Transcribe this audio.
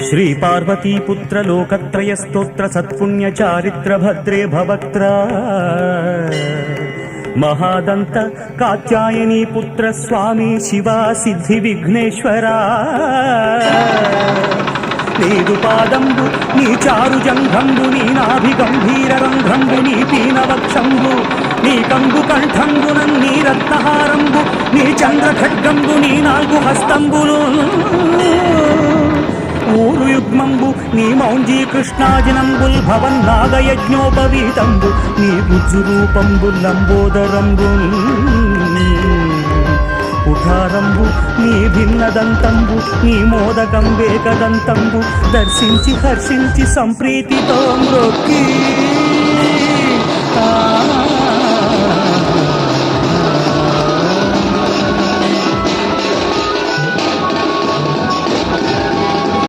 श्रीपार्वतीपुत्र लोकत्रयस्तोत्र सत्पुण्यचारित्र भद्रे भवक्त्रा महादंत कात्यायनी पुत्र स्वामी शिवा सिद्धि विघ्नेश्वरा నీదు పాదంబు నీ చారు జంఘంబు నీ నాభి గంభీర రంధ్రంబు నీ పీనవక్షంబు నీ కంబు కంఠంబు నీ రత్నహారంబు నీ చంద్ర ఖడ్గంబు నీ నాలుగు హస్తంబులు ఊరు యుగ్మంబు నీ మౌంజీ కృష్ణాజినంబుల్ భవన్ నాగయజ్ఞోపవీతంబు నీ బుజ్జు రూపంబు లంబోదరంబు కుఠారంబు నీ భిన్నదంతంబు నీ మోదకంబేకదంతంబు దర్శించి హర్షించి సంప్రీతితో మ్రొక్కి